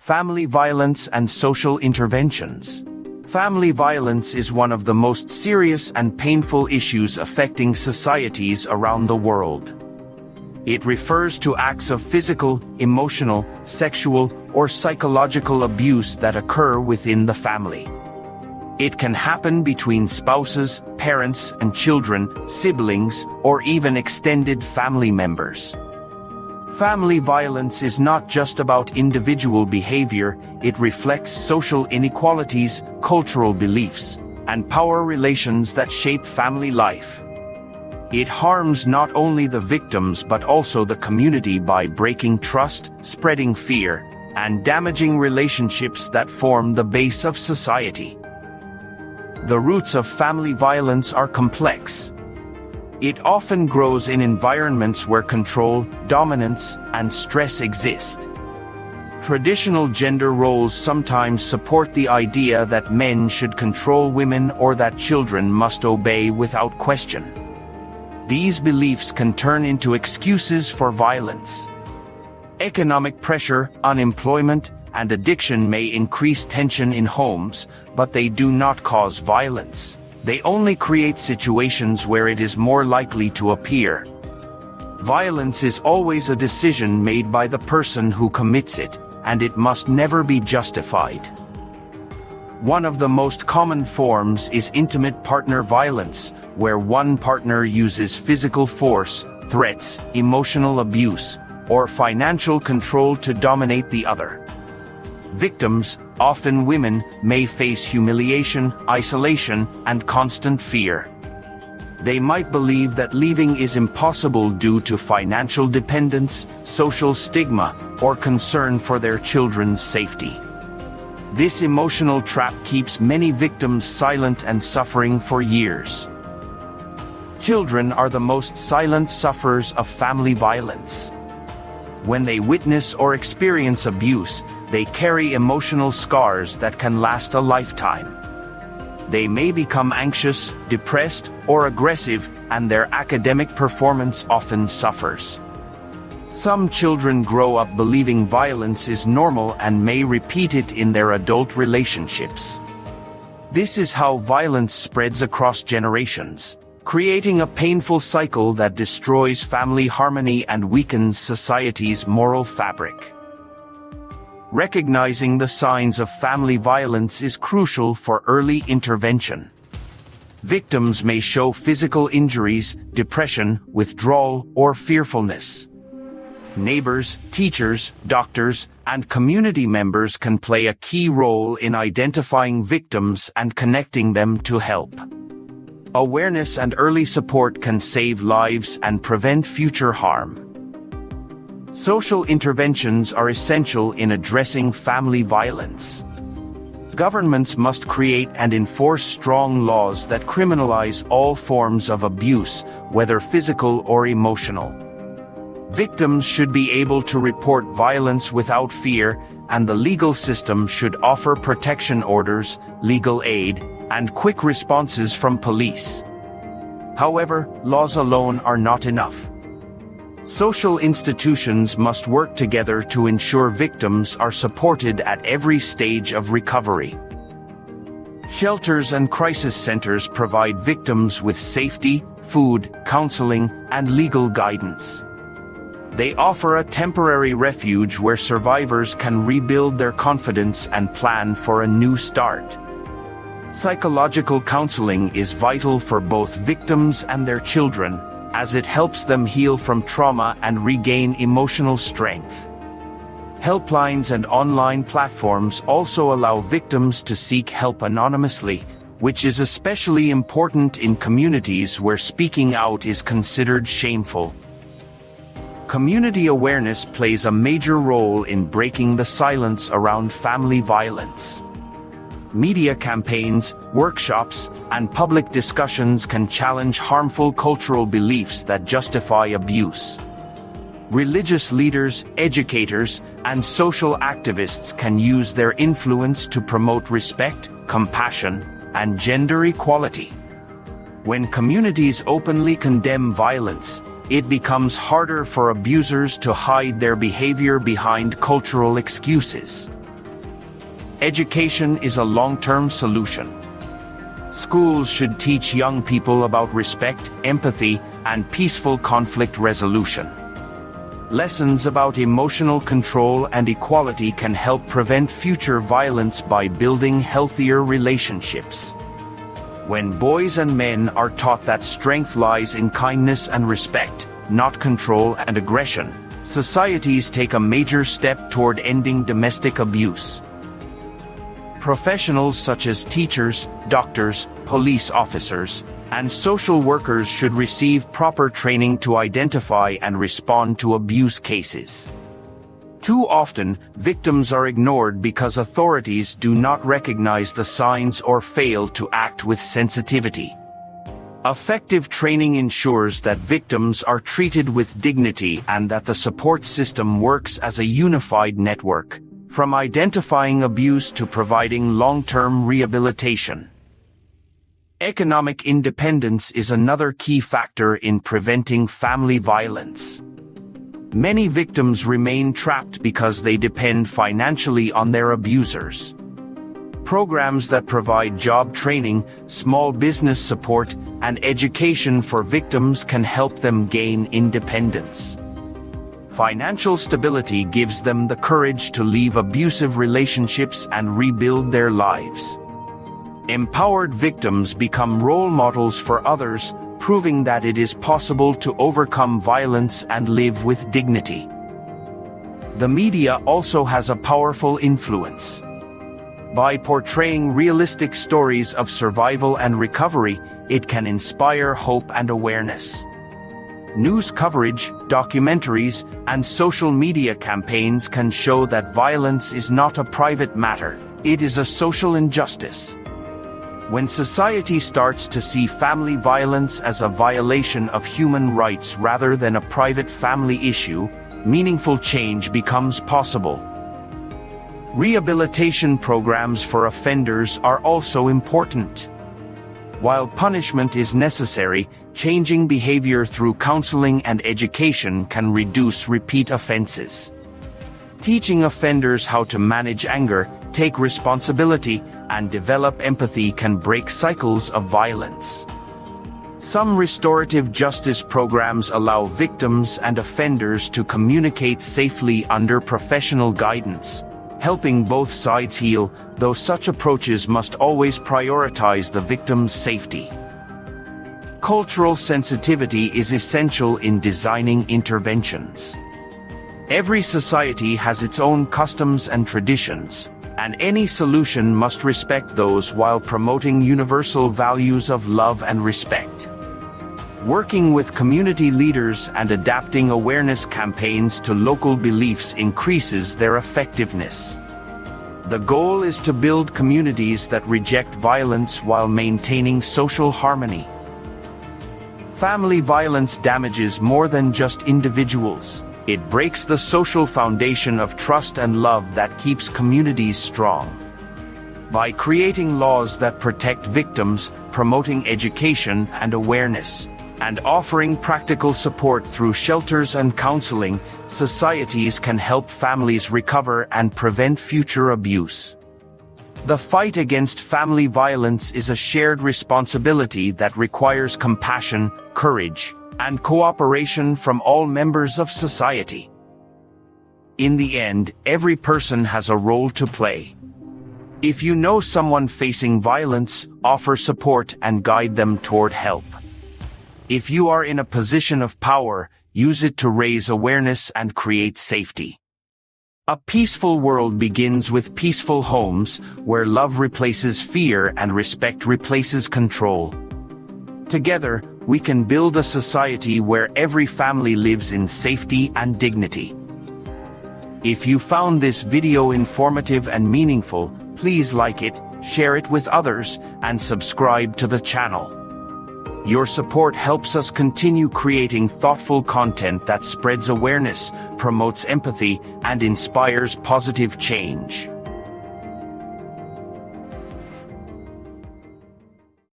Family violence and social interventions. Family violence is one of the most serious and painful issues affecting societies around the world. It refers to acts of physical, emotional, sexual, or psychological abuse that occur within the family. It can happen between spouses, parents and children, siblings, or even extended family members. Family violence is not just about individual behavior, it reflects social inequalities, cultural beliefs, and power relations that shape family life. It harms not only the victims but also the community by breaking trust, spreading fear, and damaging relationships that form the base of society. The roots of family violence are complex. It often grows in environments where control, dominance, and stress exist. Traditional gender roles sometimes support the idea that men should control women or that children must obey without question. These beliefs can turn into excuses for violence. Economic pressure, unemployment, and addiction may increase tension in homes, but they do not cause violence. They only create situations where it is more likely to appear. Violence is always a decision made by the person who commits it, and it must never be justified. One of the most common forms is intimate partner violence, where one partner uses physical force, threats, emotional abuse, or financial control to dominate the other. Victims, often women, may face humiliation, isolation, and constant fear. They might believe that leaving is impossible due to financial dependence, social stigma, or concern for their children's safety. This emotional trap keeps many victims silent and suffering for years. Children are the most silent sufferers of family violence. When they witness or experience abuse, they carry emotional scars that can last a lifetime. They may become anxious, depressed, or aggressive, and their academic performance often suffers. Some children grow up believing violence is normal and may repeat it in their adult relationships. This is how violence spreads across generations, creating a painful cycle that destroys family harmony and weakens society's moral fabric. Recognizing the signs of family violence is crucial for early intervention. Victims may show physical injuries, depression, withdrawal, or fearfulness. Neighbors, teachers, doctors, and community members can play a key role in identifying victims and connecting them to help. Awareness and early support can save lives and prevent future harm. Social interventions are essential in addressing family violence. Governments must create and enforce strong laws that criminalize all forms of abuse, whether physical or emotional. Victims should be able to report violence without fear, and the legal system should offer protection orders, legal aid, and quick responses from police. However, laws alone are not enough. Social institutions must work together to ensure victims are supported at every stage of recovery. Shelters and crisis centers provide victims with safety, food, counseling, and legal guidance. They offer a temporary refuge where survivors can rebuild their confidence and plan for a new start. Psychological counseling is vital for both victims and their children, as it helps them heal from trauma and regain emotional strength. Helplines and online platforms also allow victims to seek help anonymously, which is especially important in communities where speaking out is considered shameful. Community awareness plays a major role in breaking the silence around family violence. Media campaigns, workshops, and public discussions can challenge harmful cultural beliefs that justify abuse. Religious leaders, educators, and social activists can use their influence to promote respect, compassion, and gender equality. When communities openly condemn violence, it becomes harder for abusers to hide their behavior behind cultural excuses. education is a long-term solution. Schools should teach young people about respect, empathy, and peaceful conflict resolution. Lessons about emotional control and equality can help prevent future violence by building healthier relationships. When boys and men are taught that strength lies in kindness and respect, not control and aggression, societies take a major step toward ending domestic abuse. Professionals such as teachers, doctors, police officers, and social workers should receive proper training to identify and respond to abuse cases. Too often, victims are ignored because authorities do not recognize the signs or fail to act with sensitivity. Effective training ensures that victims are treated with dignity and that the support system works as a unified network, from identifying abuse to providing long-term rehabilitation. Economic independence is another key factor in preventing family violence. Many victims remain trapped because they depend financially on their abusers. Programs that provide job training, small business support, and education for victims can help them gain independence. Financial stability gives them the courage to leave abusive relationships and rebuild their lives. Empowered victims become role models for others, proving that it is possible to overcome violence and live with dignity. The media also has a powerful influence. By portraying realistic stories of survival and recovery, it can inspire hope and awareness. News coverage, documentaries, and social media campaigns can show that violence is not a private matter, it is a social injustice. When society starts to see family violence as a violation of human rights rather than a private family issue, meaningful change becomes possible. Rehabilitation programs for offenders are also important. While punishment is necessary, changing behavior through counseling and education can reduce repeat offenses. Teaching offenders how to manage anger, take responsibility, and develop empathy can break cycles of violence. Some restorative justice programs allow victims and offenders to communicate safely under professional guidance, helping both sides heal, though such approaches must always prioritize the victim's safety. Cultural sensitivity is essential in designing interventions. Every society has its own customs and traditions, and any solution must respect those while promoting universal values of love and respect. Working with community leaders and adapting awareness campaigns to local beliefs increases their effectiveness. The goal is to build communities that reject violence while maintaining social harmony. Family violence damages more than just individuals. It breaks the social foundation of trust and love that keeps communities strong. By creating laws that protect victims, promoting education and awareness, and offering practical support through shelters and counseling, societies can help families recover and prevent future abuse. The fight against family violence is a shared responsibility that requires compassion, courage, and cooperation from all members of society. In the end, every person has a role to play. If you know someone facing violence, offer support and guide them toward help. If you are in a position of power, use it to raise awareness and create safety. A peaceful world begins with peaceful homes, where love replaces fear and respect replaces control. Together, we can build a society where every family lives in safety and dignity. If you found this video informative and meaningful, please like it, share it with others, and subscribe to the channel. Your support helps us continue creating thoughtful content that spreads awareness, promotes empathy, and inspires positive change.